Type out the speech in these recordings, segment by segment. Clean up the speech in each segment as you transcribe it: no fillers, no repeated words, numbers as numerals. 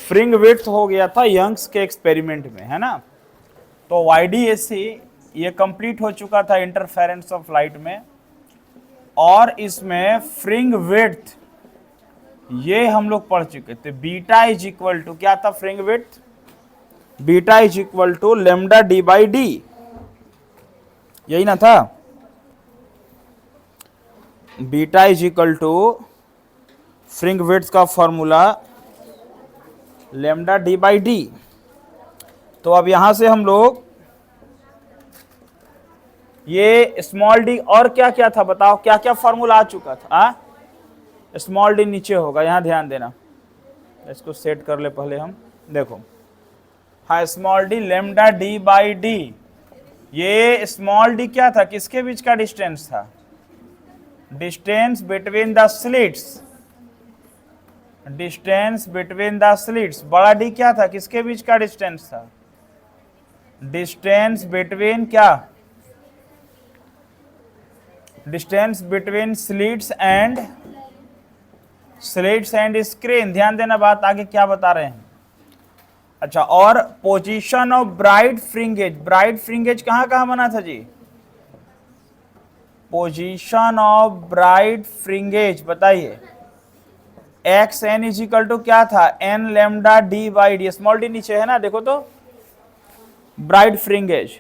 फ्रिंग width हो गया था यंग्स के एक्सपेरिमेंट में, है ना। तो YDAC ये कंप्लीट हो चुका था इंटरफेरेंस ऑफ लाइट में, और इसमें फ्रिंग विड्थ ये हम लोग पढ़ चुके थे। बीटा इज इक्वल टू क्या था fringe width? Beta is equal to lambda D by D, यही ना था। Beta is equal to fringe width का formula lambda D by D. तो अब यहां से हम लोग ये स्मॉल डी और क्या क्या था बताओ, क्या क्या फॉर्मूला आ चुका था? स्मॉल डी नीचे होगा, यहां ध्यान देना, इसको सेट कर ले पहले हम। देखो, हाँ, small D lambda D by D. ये स्मॉल डी क्या था, किसके बीच का डिस्टेंस था? Distance between the slits, distance between the slits. बड़ा डी क्या था, किसके बीच का डिस्टेंस था? डिस्टेंस बिटवीन क्या? Distance between slits and screen. ध्यान देना बात, आगे क्या बता रहे हैं। अच्छा, और position of bright fringes. Bright fringes कहां कहां बना था जी? पोजीशन ऑफ ब्राइट फ्रिंगेज बताइए। X n is equal to क्या था? N lambda D by d. Small d नीचे है ना, देखो तो। ब्राइट फ्रिंगेज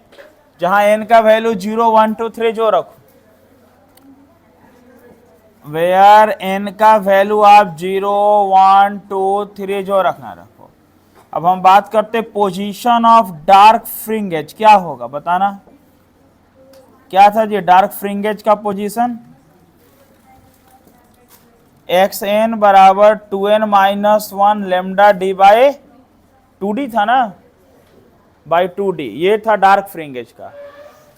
जहां एन का वैल्यू 0 1 2 3 जो रखो, वेयर एन का वैल्यू आप 0 1 2 3 जो रखना रखो। अब हम बात करते पोजीशन ऑफ डार्क फ्रिंगेज, क्या होगा बताना। क्या था जी डार्क फ्रिंगेज का पोजीशन? एक्स एन बराबर 2n minus 1 lambda D by 2d था ना, बाई 2d, ये था डार्क फ्रिंगेज का।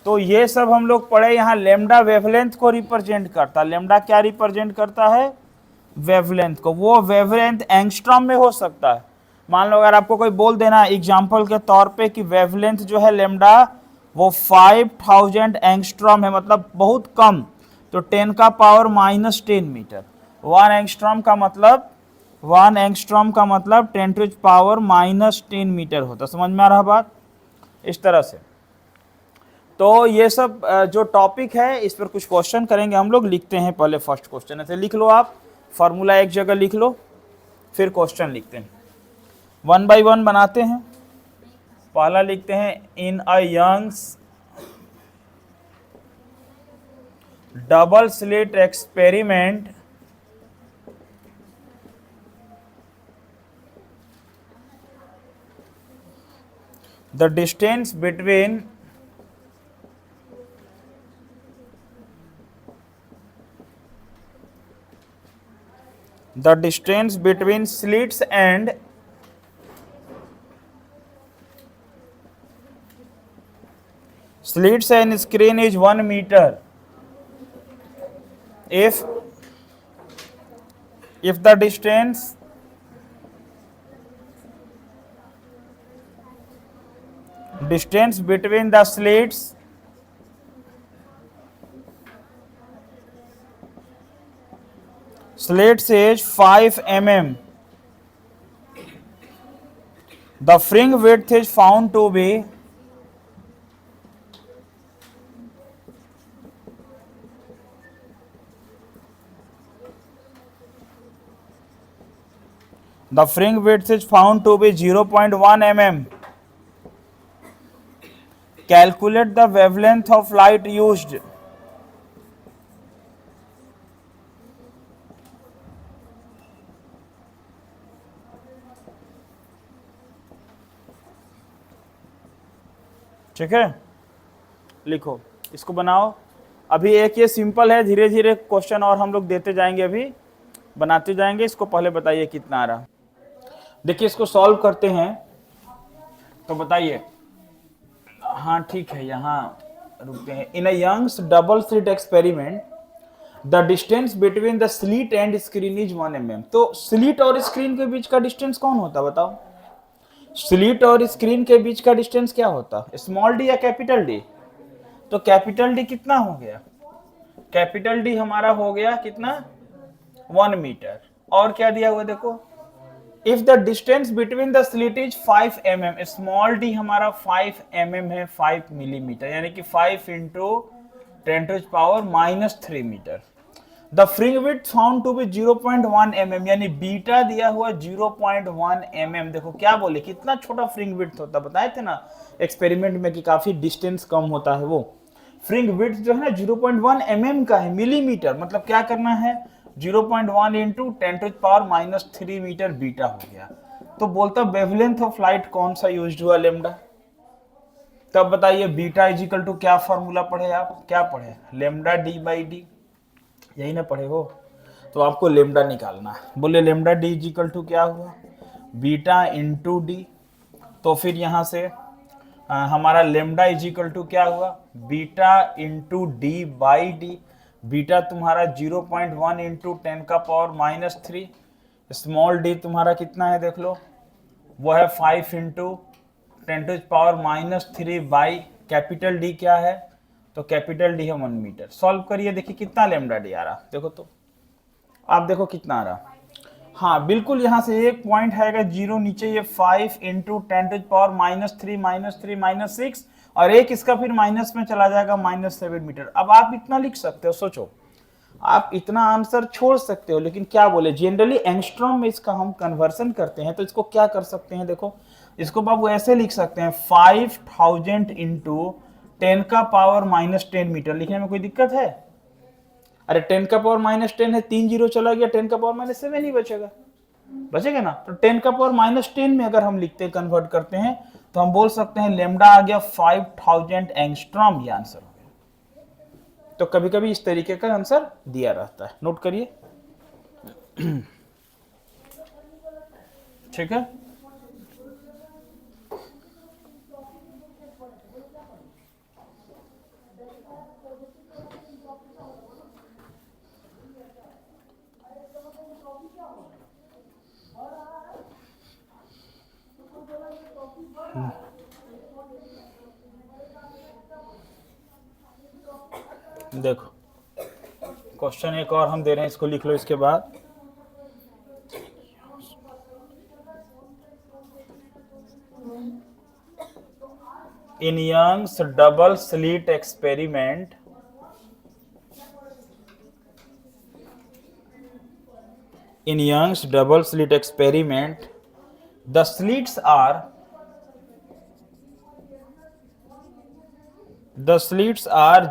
तो ये सब हम लोग पढ़े। यहाँ लेमडा वेवलेंथ को रिप्रेजेंट करता। लेमडा क्या रिप्रेजेंट करता है? वेवलेंथ को। वो वेवलेंथ एंगस्ट्रॉम में हो सकता है। मान लो अगर आपको कोई बोल देना एग्जांपल के तौर पे कि वेवलेंथ जो है लेमडा वो 5000 एंगस्ट्रॉम है, मतलब बहुत कम, तो 10 का पावर -10 मीटर। 1 एंगस्ट्रॉम का मतलब 10 टू पावर -10 मीटर होता। समझ में आ रहा बात? इस तरह से। तो ये सब जो टॉपिक है इस पर कुछ क्वेश्चन करेंगे हम लोग। लिखते हैं पहले फर्स्ट क्वेश्चन, ऐसे लिख लो आप, फॉर्मूला एक जगह लिख लो, फिर क्वेश्चन लिखते हैं, 1 बाय 1 बनाते हैं। पहला लिखते हैं, in a Young's double slit experiment the distance between slits and screen is 1 meter if the distance between the slits is 5 mm, the fringe width is found to be the fringe width is found to be 0.1 mm. Calculate the wavelength of light used. ठीक है, लिखो, इसको बनाओ। अभी एक ये simple है, धीरे धीरे क्वेश्चन और हम लोग देते जाएंगे, अभी बनाते जाएंगे। इसको पहले बताइए कितना आ रहा। देखिए इसको सॉल्व करते हैं तो बताइए। हाँ ठीक है, यहाँ रुकते हैं। In a Young's double slit experiment the distance between the slit and screen is 1 mm। तो स्लिट और स्क्रीन के बीच का डिस्टेंस कौन होता बताओ? स्लिट और स्क्रीन के बीच का डिस्टेंस क्या होता? स्मॉल डी या कैपिटल डी? तो कैपिटल डी कितना हो गया? कैपिटल डी हमारा हो गया कितना? 1 मीटर। और क्या दिया हुआ देखो, if the distance between the slit is 5 mm, small d हमारा 5 mm है, 5 मिलीमीटर, यानी कि 5 into 10⁻³ metre. The fringe width found to be 0.1 mm, यानी बीटा दिया हुआ 0.1 mm। देखो क्या बोले, कितना छोटा फ्रिंग विड्थ होता, बताए थे ना एक्सपेरिमेंट में कि काफी डिस्टेंस कम होता है। वो फ्रिंग विड्थ जो है ना 0.1 mm का है, मिलीमीटर, मतलब क्या करना है 0.1 इंटू 10⁻³ मीटर बीटा हो गया। तो बोलता वेवलेंथ ऑफ लाइट कौन सा यूज हुआ, लेमडा। तब बताइए बीटा इज इक्वल टू क्या फॉर्मूला पढ़े आप, क्या पढ़े, लेमडा डी बाई डी, यही ना पढ़े हो। तो आपको लेमडा निकालना है। बोले lambda D is equal to क्या हुआ, बीटा इंटू डी। तो फिर यहां से हमारा लेमडा इज इक्वल टू क्या हुआ, beta into D by D. Beta तुम्हारा 0.1 इंटू 10⁻³ स्मॉल डी तुम्हारा कितना है देख लो, वो है 5 इंटू 10⁻³ बाई कैपिटल डी क्या है, तो कैपिटल डी है 1 मीटर। सॉल्व करिए, देखिए कितना लेमडा डी आ रहा, देखो तो आप देखो कितना आ रहा। हाँ बिल्कुल, यहां से एक पॉइंट है जीरो नीचे, ये 5 इंटू 10⁻³ -6, और एक इसका फिर माइनस में चला जाएगा -7 मीटर। अब आप इतना लिख सकते हो, सोचो आप इतना आंसर छोड़ सकते हो, लेकिन क्या बोले जनरली एंगस्ट्रॉम में इसका हम कन्वर्सन करते हैं, तो इसको क्या कर सकते हैं, देखो इसको बाबू ऐसे लिख सकते हैं 5000 इंटू 10⁻⁻10 मीटर। लिखने में कोई दिक्कत है, अरे 10⁻⁻10 है, 3 जीरो चला गया, 10⁻7 ही बचेगा, बचेगा ना। तो 10⁻10 में अगर हम लिखते कन्वर्ट करते हैं तो हम बोल सकते हैं लेमडा आ गया 5000 एंगस्ट्रॉम, ये आंसर हो गया। तो कभी कभी इस तरीके का आंसर दिया रहता है, नोट करिए। ठीक है, देखो क्वेश्चन एक और हम दे रहे हैं, इसको लिख लो इसके बाद। In Young's double slit experiment, in Young's double slit experiment, the slits are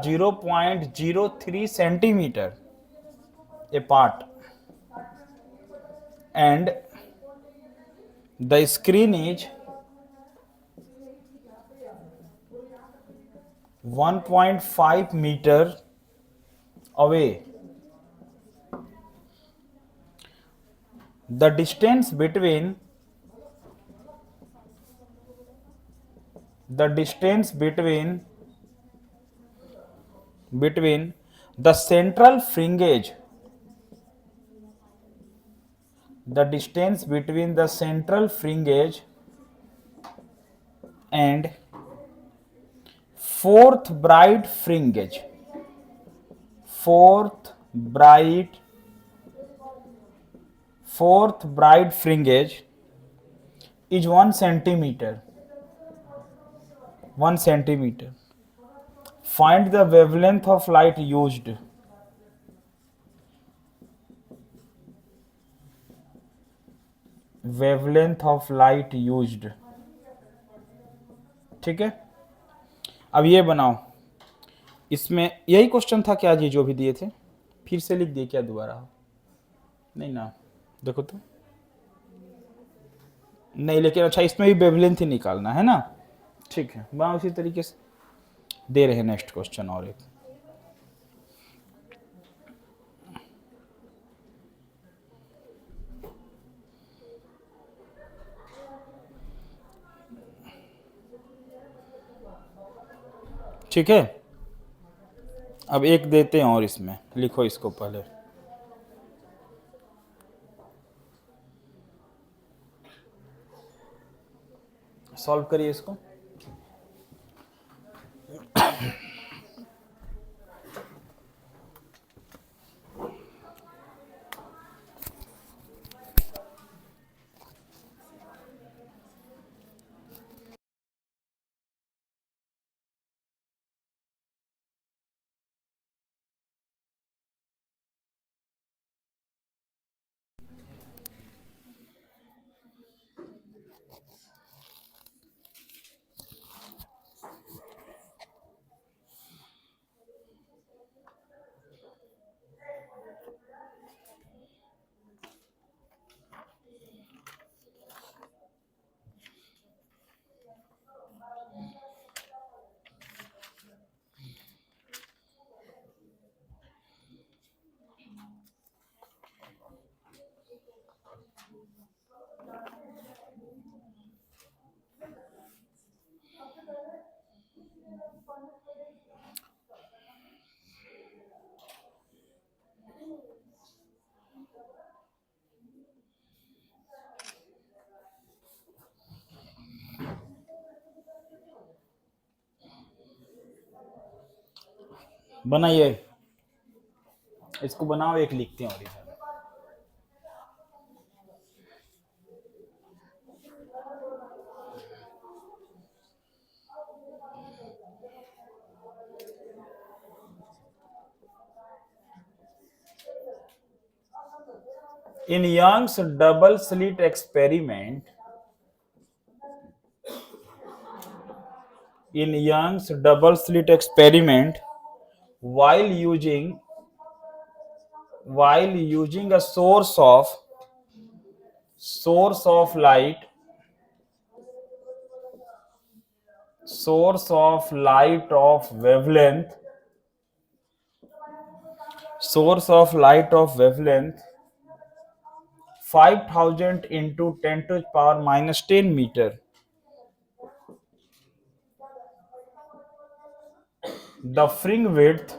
0.03 centimeter apart, and the screen is 1.5 meter away. The distance between the central fringage, the distance between the central fringage and fourth bright fringage, fourth bright fringage is 1 centimeter. 1 centimeter. Find the wavelength of light used. Wavelength of light used. ठीक है, अब ये बनाओ, इसमें यही question था क्या जी, जो भी दिए थे फिर से लिख दिए क्या दोबारा, नहीं ना, देखो तो नहीं, लेकिन अच्छा इसमें भी वेवलेंथ ही निकालना है ना। ठीक है, वहाँ उसी तरीके से दे रहे हैं नेक्स्ट क्वेश्चन और एक। ठीक है, अब एक देते हैं और, इसमें लिखो इसको पहले। सॉल्व करिए इसको। बनाइए, इसको बनाओ, एक लिखते हैं और इधर। In Young's double slit experiment, while using a source of light of wavelength 5000 into 10 to the power minus 10 meter, the fringe width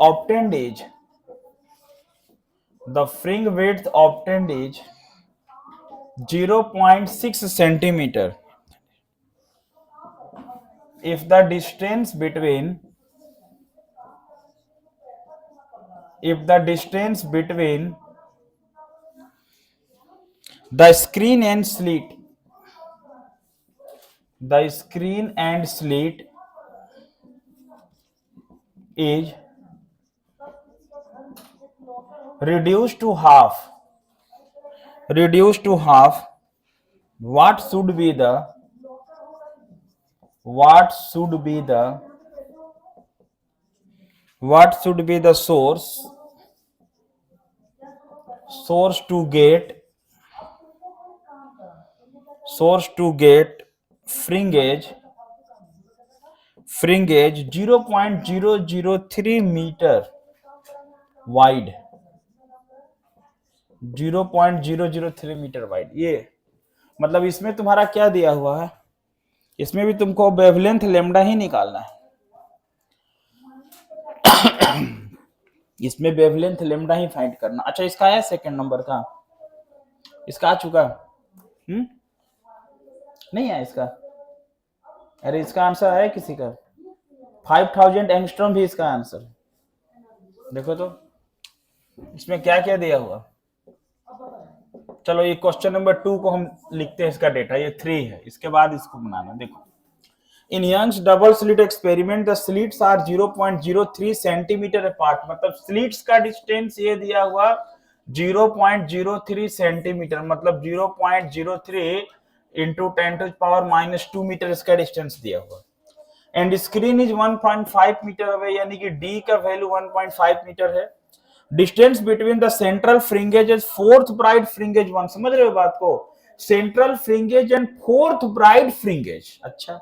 obtained is 0.6 centimeter. If the distance between the screen and slit is reduced to half, what should be the source to get fringage 0.003 meter wide, 0.003 metre wide. ये मतलब इसमें तुम्हारा क्या दिया हुआ है, इसमें भी तुमको वेवलेंथ लेमडा ही निकालना है। इसमें वेवलेंथ लेमडा ही फाइंड करना। अच्छा, इसका है सेकंड नंबर का, इसका आ चुका नहीं है इसका? अरे इसका आंसर है किसी का? 5000 एंगस्ट्रॉम भी इसका आंसर। देखो तो इसमें क्या क्या दिया हुआ। चलो ये क्वेश्चन नंबर 2 को हम लिखते हैं, इसका डेटा ये 3 है, इसके बाद इसको बनाना। देखो, in Young's double slit experiment the slits are 0.03 centimetre apart, मतलब स्लिट्स का डिस्टेंस ये दिया हुआ 0.03 सेंटीमीटर, मतलब 0.03 into 10 to power minus 2 metre इसका डिस्टेंस दिया हुआ। And screen is 1.5 metre away, यानी कि डी का वैल्यू 1.5 मीटर है। Distance between the central fringes and fourth bright fringes 1, समझ रहे हो बात को? Central fringes and fourth bright फ्रिंगेज। अच्छा,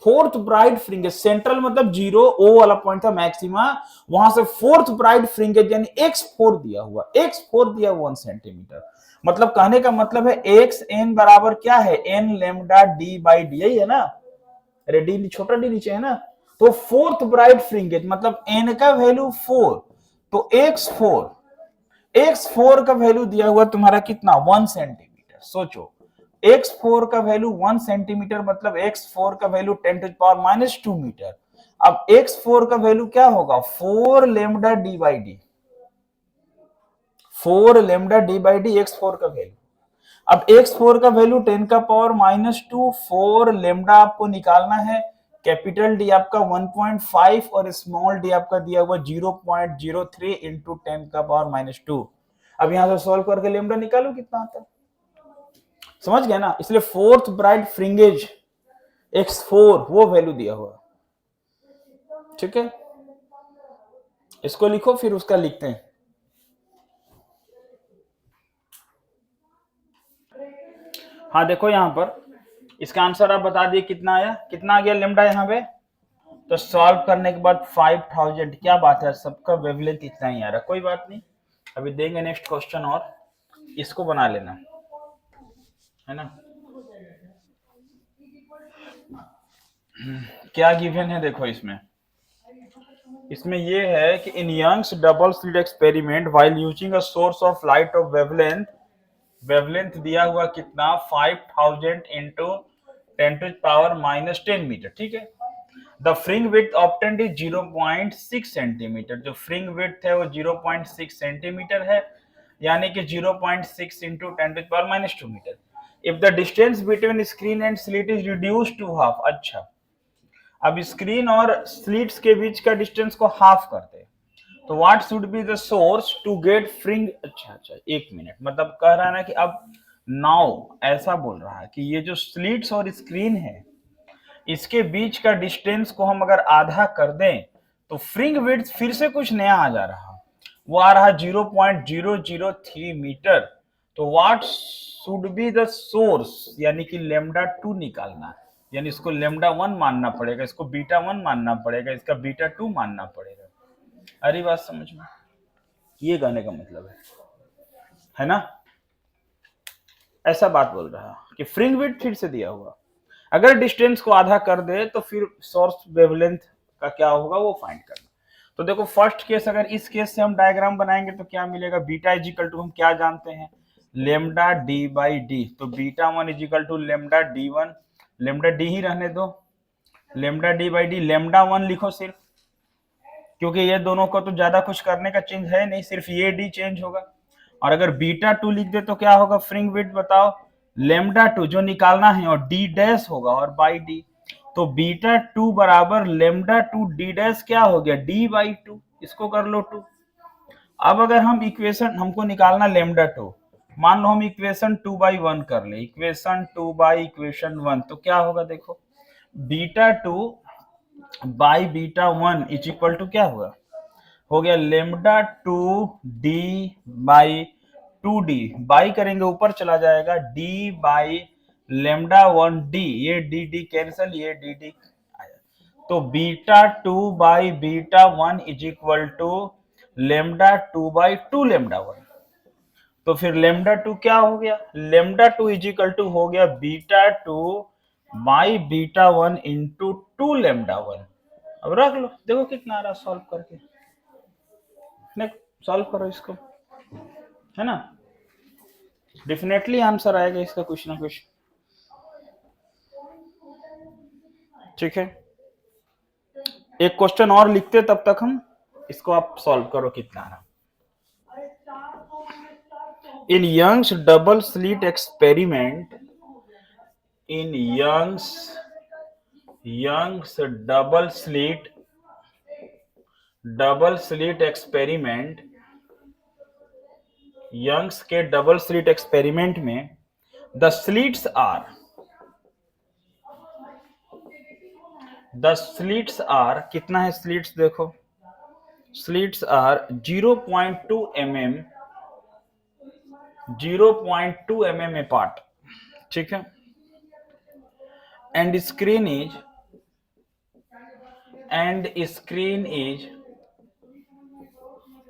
फोर्थ ब्राइट फ्रिंगेज, सेंट्रल मतलब 0 ओ वाला पॉइंट था मैक्सिमा, वहां से फोर्थ ब्राइट फ्रिंगेज यानी x4 दिया हुआ, x4 दिया 1 सेंटीमीटर। मतलब कहने का मतलब है x n बराबर क्या है, n lambda d by D, यही है ना? अरे डी छोटा डी नीचे है ना, तो फोर्थ ब्राइट फ्रिंगेज मतलब n का वैल्यू 4, तो x4 का वैल्यू दिया हुआ तुम्हारा कितना, 1 सेंटीमीटर। सोचो x4 का वैल्यू 1 सेंटीमीटर, मतलब x4 का value 10 to the power minus 2 metre. अब x4 का वैल्यू क्या होगा, 4 lambda D by d, 4 lambda D by d x4 का वैल्यू। अब x4 का वैल्यू 10 का पावर माइनस 2, 4 लेमडा आपको निकालना है, कैपिटल डी आपका 1.5 और स्मॉल डी आपका दिया हुआ 0.03 इंटू 10 का पावर माइनस 2। अब यहां से सॉल्व करके लेमडा निकालो कितना आता है, समझ गया ना? इसलिए फोर्थ ब्राइट फ्रिंगेज x4 वो वैल्यू दिया हुआ। ठीक है, इसको लिखो, फिर उसका लिखते हैं। हाँ देखो यहां पर इसका आंसर आप बता दिए कितना आया, कितना आ गया लेमडा यहाँ पे। तो सॉल्व करने के बाद 5000, क्या बात है, सबका वेवलेंथ इतना ही आ रहा, कोई बात नहीं, अभी देंगे नेक्स्ट क्वेश्चन और इसको बना लेना, है ना। क्या गिवन है देखो इसमें, इसमें ये है कि in Young's double slit experiment while using a source of light of wavelength, wavelength दिया हुआ कितना 5000 इंटू 10⁻⁻10 मीटर, ठीक है। The fringe width obtained is 0.6 centimetre, जो फ्रिंग विड्थ है वो 0.6 सेंटीमीटर है, यानी कि 0.6 into 10⁻⁻2 metre. If the distance between screen and slit is reduce to half, अच्छा अब स्क्रीन और स्लिट्स के बीच का डिस्टेंस को हाफ करते हैं, तो what should be the source to get fringe, अच्छा एक मिनट, मतलब कह रहा है ना कि अब नाउ ऐसा बोल रहा है कि ये जो स्लिट्स और स्क्रीन है इसके बीच का डिस्टेंस को हम अगर आधा कर दें तो फ्रिंग विड्थ फिर से कुछ नया आ जा रहा, वो आ रहा 0.003 मीटर। तो what should be the source, यानी कि लेमडा 2 निकालना, यानी इसको लेमडा 1 मानना पड़ेगा, इसको बीटा 1 मानना पड़ेगा, इसका बीटा 2 मानना पड़ेगा। अरे बात समझ में, ये कहने का मतलब है ना, ऐसा बात बोल रहा है कि फ्रिंग विड्थ फिर से दिया हुआ, अगर डिस्टेंस को आधा कर दे तो फिर सोर्स वेवलेंथ का क्या होगा वो फाइंड करना। तो देखो फर्स्ट केस, अगर इस केस से हम डायग्राम बनाएंगे तो क्या मिलेगा, बीटा इज इक्वल टू हम क्या जानते हैं, लेमडा डी बाई डी, तो beta 1 is equal to lambda D 1, lambda D ही रहने दो, lambda D by D, lambda 1 लिखो सिर्फ, क्योंकि ये दोनों को तो ज्यादा कुछ करने का चेंज है नहीं, सिर्फ ये डी चेंज होगा। और अगर बीटा 2 लिख दे तो क्या होगा, फ्रिंग विड्थ बताओ, लेमडा 2 जो निकालना है और डी डैश होगा और बाई डी, तो बीटा 2 बराबर लेमडा 2 डी डैश क्या हो गया, डी बाई 2, इसको कर लो 2। अब अगर हम इक्वेशन, हमको निकालना लेमडा 2, मान लो हम इक्वेशन 2/1 कर ले, इक्वेशन 2 बाई इक्वेशन 1, तो क्या होगा देखो, beta 2 by beta 1 is equal to क्या हुआ, हो गया lambda 2 D by 2d, by करेंगे ऊपर चला जाएगा, d बाई लेमडा 1 डी, ये डी डी कैंसल, ये डी डी, तो beta 2 by beta 1 is equal to lambda 2 by 2 lambda 1, तो फिर लेमडा 2 क्या हो गया, लेमडा 2 इज इक्वल टू हो गया beta 2 by beta 1 into 2 lambda 1। अब रख लो, देखो कितना आ रहा सॉल्व करके, सॉल्व करो इसको, है ना, डेफिनेटली आंसर आएगा इसका कुछ ना कुछ, ठीक है। एक क्वेश्चन और लिखते तब तक हम इसको, आप सॉल्व करो कितना आ रहा। In Young's double slit experiment, in Young's double slit experiment, Young's के डबल स्लिट एक्सपेरिमेंट में द स्लिट्स आर कितना है, स्लिट्स देखो, slits are 0.2 mm, 0.2 mm apart, ठीक है, and screen is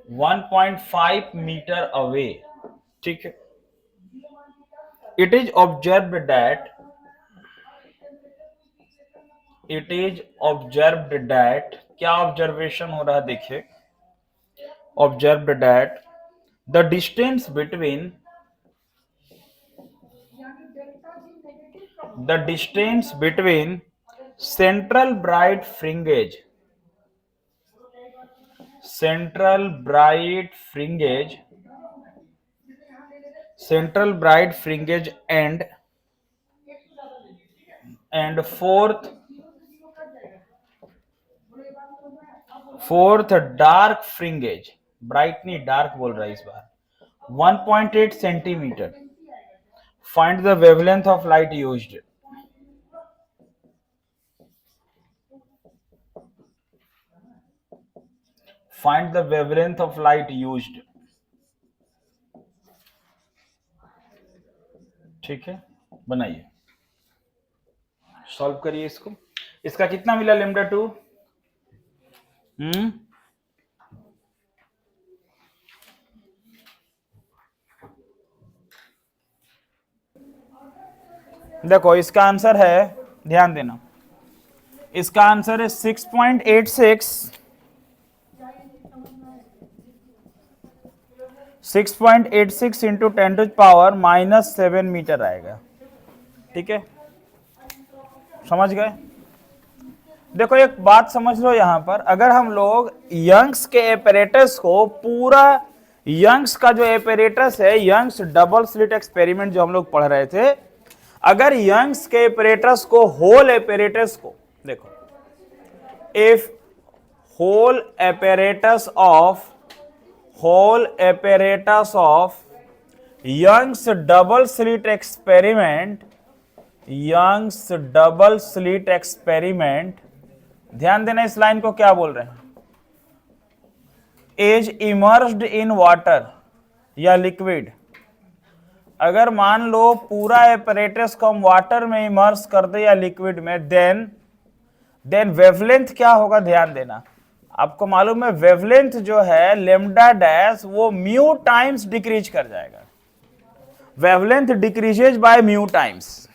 1.5 metre away, ठीक है। इट इज ऑब्जर्व्ड दैट, क्या ऑब्जर्वेशन हो रहा है देखिए, observed that the distance between central bright fringes and fourth dark fringage, bright नहीं डार्क बोल रहा है इस बार, 1.8 centimetre, find the wavelength of light used, find the wavelength of light used, ठीक है, बनाइए, सॉल्व करिए इसको, इसका कितना मिला लेमडा 2, देखो इसका आंसर है, ध्यान देना, इसका आंसर है 6.86 इंटू 10⁻⁻7 मीटर आएगा। ठीक है, समझ गए? देखो एक बात समझ लो यहां पर, अगर हम लोग यंग्स के एपरेटस को पूरा, यंग्स का जो एपरेटस है, यंग्स डबल स्लिट एक्सपेरिमेंट जो हम लोग पढ़ रहे थे, अगर यंग्स के एपरेटस को, होल एपरेटस को, देखो if whole apparatus of Young's double slit experiment, Young's double slit experiment, ध्यान देना इस लाइन को क्या बोल रहे हैं, इज इमर्स्ड इन वाटर या लिक्विड। अगर मान लो पूरा एपरेटस को हम वाटर में इमर्स कर दे या लिक्विड में, देन वेवलेंथ क्या होगा, ध्यान देना। आपको मालूम है वेवलेंथ जो है लेमडा डैश, वो म्यू टाइम्स डिक्रीज कर जाएगा। Wavelength decreases by mu times,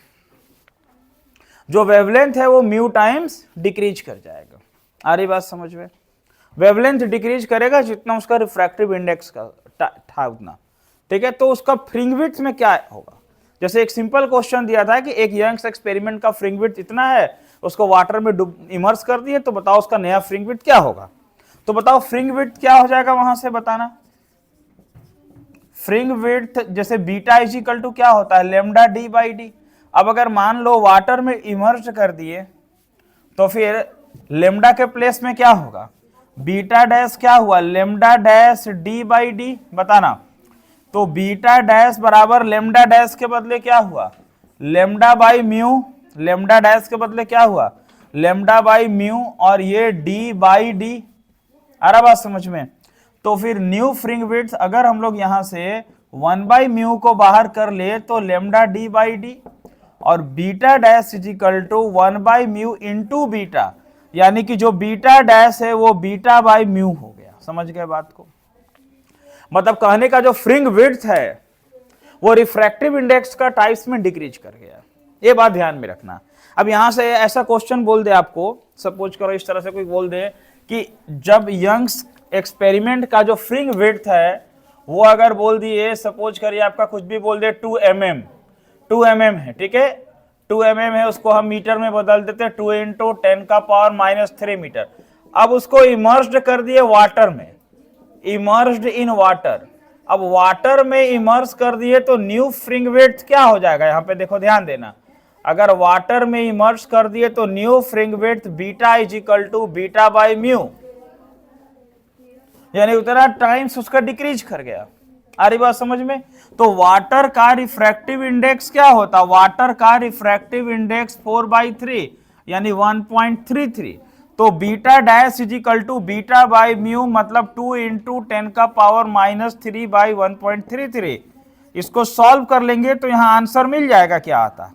जो वेवलेंथ है वो म्यू टाइम्स डिक्रीज कर जाएगा। आ रही बात समझ में? वेवलेंथ डिक्रीज करेगा जितना उसका रिफ्रैक्टिव इंडेक्स का था उतना। ठीक है, तो उसका फ्रिंज विड्थ में क्या होगा, जैसे एक सिंपल क्वेश्चन दिया था कि एक यंग्स एक्सपेरिमेंट का फ्रिंज विड्थ इतना है, उसको वाटर में इमर्स कर दिए, तो बताओ उसका नया फ्रिंज विड्थ क्या होगा। तो बताओ फ्रिंज विड्थ क्या हो जाएगा, वहां से बताना। फ्रिंज विड्थ जैसे बीटा इज इक्वल टू क्या होता है, लेमडा डी बाई डी। अब अगर मान लो वाटर में इमर्ज कर दिए, तो फिर लेमडा के प्लेस में क्या होगा, बीटा डैश क्या हुआ, lambda dash D by D, बताना। तो बीटा डैश बराबर लेमडा डैश के बदले क्या हुआ, lambda by mu, lambda dash के बदले क्या हुआ, लेमडा बाई म्यू, और ये डी बाई डी। आ रहा बात समझ में? तो फिर न्यू फ्रिंज विड्थ अगर हम लोग यहां से 1 बाई म्यू को बाहर कर ले तो लेमडा डी बाई डी, और beta dash is equal to 1 by mu into beta, यानी कि जो बीटा डैश है वो बीटा बाई म्यू हो गया। समझ गए बात को? मतलब कहने का जो फ्रिंज विड्थ है वो रिफ्रैक्टिव इंडेक्स का टाइप्स में डिक्रीज कर गया। ये बात ध्यान में रखना। अब यहां से ऐसा क्वेश्चन बोल दे आपको, सपोज करो इस तरह से कोई बोल दे कि जब यंग्स एक्सपेरिमेंट का जो फ्रिंज विड्थ है वो अगर बोल दिए, सपोज करिए आपका कुछ भी बोल दे 2 mm है, ठीक है, 2 mm है, उसको हम मीटर में बदल देते हैं, 2 इंटू 10⁻³ मीटर। अब उसको इमर्स्ड कर दिए वाटर में, इमर्स्ड इन वाटर। अब वाटर में इमर्स कर दिए तो न्यू फ्रिंज विड्थ क्या हो जाएगा, यहां पे देखो ध्यान देना। अगर वाटर में इमर्स कर दिए तो new fringe width beta is equal to beta by mu, यानी उतना टाइम्स उसका डिक्रीज कर गया। आ रही बात समझ में? तो वाटर का रिफ्रैक्टिव इंडेक्स क्या होता, वाटर का रिफ्रैक्टिव इंडेक्स 4/3 यानी 1.33। तो beta dash is equal to beta by mu, मतलब 2 इंटू 10⁻³ बाई 1.33। इसको सॉल्व कर लेंगे तो यहां आंसर मिल जाएगा क्या आता।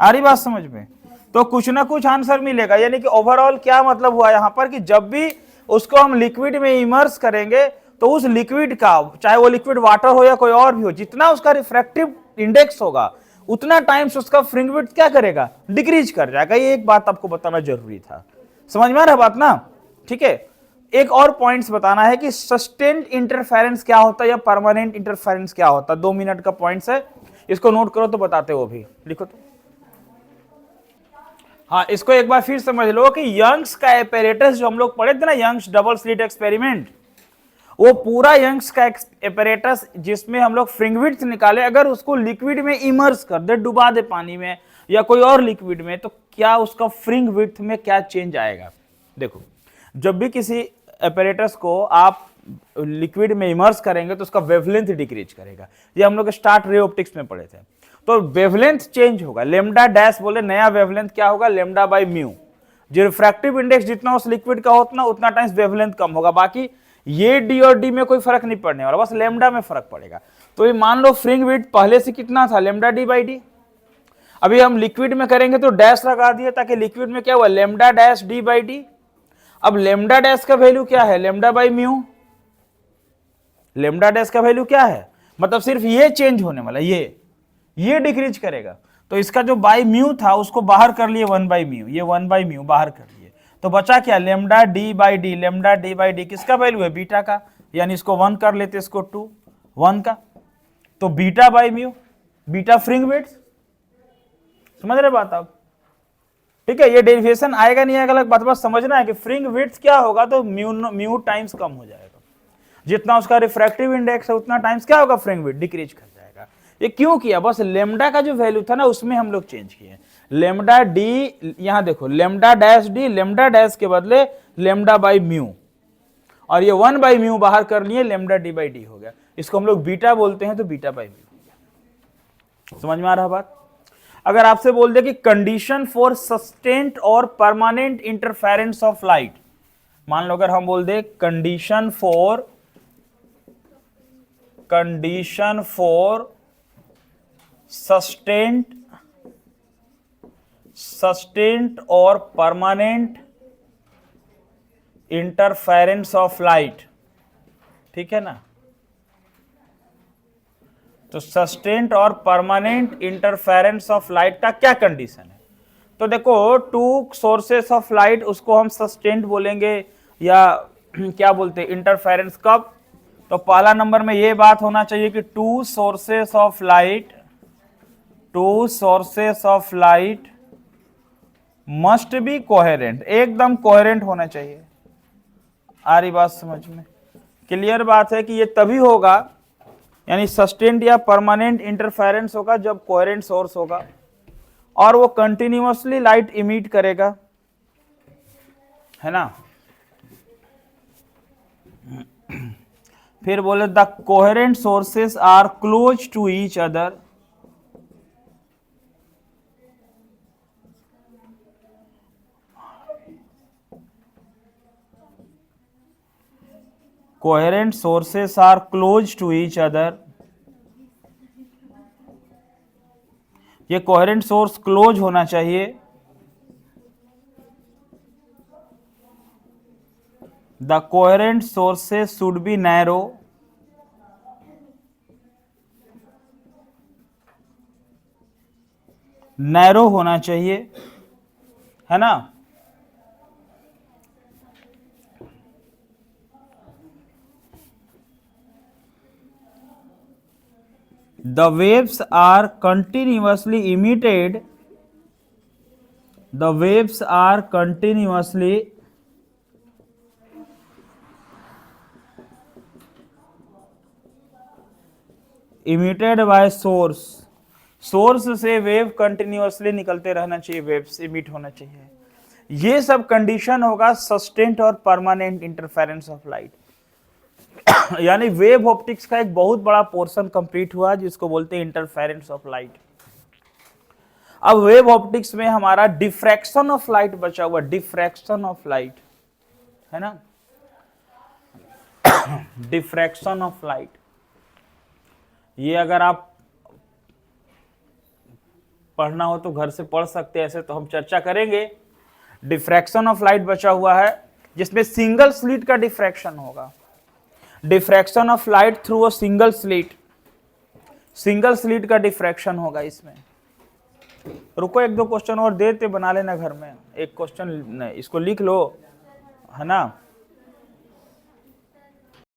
आ रही बात समझ में? तो कुछ ना कुछ आंसर मिलेगा, यानी कि ओवरऑल क्या मतलब हुआ यहां पर कि जब भी उसको हम लिक्विड में इमर्स करेंगे तो उस लिक्विड का, चाहे वो लिक्विड वाटर हो या कोई और भी हो, जितना उसका रिफ्रैक्टिव इंडेक्स होगा उतना टाइम्स उसका फ्रिंज विड्थ क्या करेगा, डिक्रीज कर जाएगा। ये एक बात आपको बताना जरूरी था। समझ में आ रहा बात ना? ठीक है, एक और पॉइंट्स बताना है कि सस्टेन्ड इंटरफेरेंस क्या होता है या परमानेंट इंटरफेरेंस क्या होता है। 2 मिनट का पॉइंट्स है, इसको नोट करो तो बताते हो, भी लिखो तो। हाँ, इसको एक बार फिर समझ लो कि यंग्स का एपरेटस जो हम लोग पढ़े थे ना, यंग्स डबल स्लिट एक्सपेरिमेंट, वो पूरा यंग्स का एपरेटस जिसमें हम लोग फ्रिंज विड्थ निकाले, अगर उसको लिक्विड में इमर्स कर दे, डुबा दे पानी में या कोई और लिक्विड में, तो क्या उसका फ्रिंज विड्थ में क्या चेंज आएगा। देखो, जब भी किसी एपरेटस को आप लिक्विड में इमर्स करेंगे तो उसका वेवलेंथ डिक्रीज करेगा। ये हम लोग स्टार्ट रे ऑप्टिक्स में पढ़े थे। तो वेवलेंथ चेंज होगा, लेमडा डैश बोले नया वेवलेंथ क्या होगा, लेमडा बाई म्यू। जो रिफ्रैक्टिव इंडेक्स जितना उस लिक्विड का होता उतना टाइम्स वेवलेंथ कम होगा। बाकी ये डी और डी में कोई फर्क नहीं पड़ने वाला, बस लेमडा में फर्क पड़ेगा। तो ये मान लो फ्रिंज विड्थ पहले से कितना था, लेमडा डी बाई डी। अभी हम लिक्विड में करेंगे तो डैश लगा दिए ताकि लिक्विड में क्या हुआ, lambda dash D by D. अब लेमडा डैश का वैल्यू क्या है, lambda by mu. Lambda dash का वैल्यू क्या है, मतलब सिर्फ ये चेंज होने वाला, ये डिक्रीज करेगा। तो इसका जो बाई म्यू था उसको बाहर कर लिए 1/μ, ये 1/μ बाहर कर लिए, तो बचा क्या, lambda D by D. Lambda D by D किसका वैल्यू है, बीटा का, यानी इसको 1 कर लेते, इसको 2, 1 का, तो beta by mu, beta फ्रिंग width. समझ रहे बात आप? ठीक है, ये डेरिवेशन आएगा नहीं आएगा अलग बात, बस समझना है कि फ्रिंग विड्थ क्या होगा, तो म्यू टाइम्स कम हो जाएगा, जितना उसका रिफ्रैक्टिव इंडेक्स है उतना टाइम्स क्या होगा, फ्रिंग विड्थ डिक्रीज कर जाएगा। ये क्यों किया, बस लेमडा का जो वैल्यू था ना उसमें हम लोग चेंज किए, लेमडा डी, यहां देखो lambda dash D, lambda dash के बदले लेमडा बाई म्यू, और ये 1/μ बाहर कर लिए, लेमडा डी बाई डी हो गया, इसको हम लोग बीटा बोलते हैं, तो बीटा बाई म्यू हो गया। समझ में आ रहा बात? अगर आपसे बोल दे कि कंडीशन फॉर सस्टेंट और परमानेंट इंटरफेरेंस ऑफ लाइट, मान लो अगर हम बोल दे कंडीशन फॉर सस्टेंट और परमानेंट इंटरफेरेंस ऑफ लाइट, ठीक है ना, तो सस्टेंट और परमानेंट इंटरफेरेंस ऑफ लाइट का क्या कंडीशन है, तो देखो टू सोर्सेस ऑफ लाइट उसको हम सस्टेंट बोलेंगे या क्या बोलते हैं इंटरफेरेंस, कब, तो पहला नंबर में ये बात होना चाहिए कि to sources of light must be coherent, एकदम कोहेरेंट होना चाहिए। आ रही बात समझ में? क्लियर बात है कि ये तभी होगा, यानी सस्टेंट या परमानेंट इंटरफेरेंस होगा जब कोहेरेंट सोर्स होगा और वो कंटिन्यूअसली लाइट इमिट करेगा, है ना। फिर बोले the coherent sources are close to each other, coherent sources are close to each other, ये कोहेरेंट सोर्स क्लोज होना चाहिए, the coherent sources should be narrow, narrow होना चाहिए, है ना। The waves are continuously emitted. The waves are continuously emitted by source. Source से wave continuously निकलते रहना चाहिए, वेव्स इमिट होना चाहिए। ये सब कंडीशन होगा सस्टेंट और परमानेंट इंटरफेरेंस ऑफ लाइट। यानी वेव ऑप्टिक्स का एक बहुत बड़ा पोर्शन कंप्लीट हुआ जिसको बोलते हैं इंटरफेरेंस ऑफ लाइट। अब वेव ऑप्टिक्स में हमारा डिफ्रैक्शन ऑफ लाइट बचा हुआ, डिफ्रैक्शन ऑफ लाइट, है ना। डिफ्रैक्शन ऑफ लाइट, ये अगर आप पढ़ना हो तो घर से पढ़ सकते हैं, ऐसे तो हम चर्चा करेंगे। डिफ्रैक्शन ऑफ लाइट बचा हुआ है जिसमें सिंगल स्लिट का डिफ्रैक्शन होगा, diffraction of light through a single slit, single slit का डिफ्रैक्शन होगा इसमें। रुको एक दो क्वेश्चन और देते, बना लेना घर में, एक क्वेश्चन इसको लिख लो, है ना।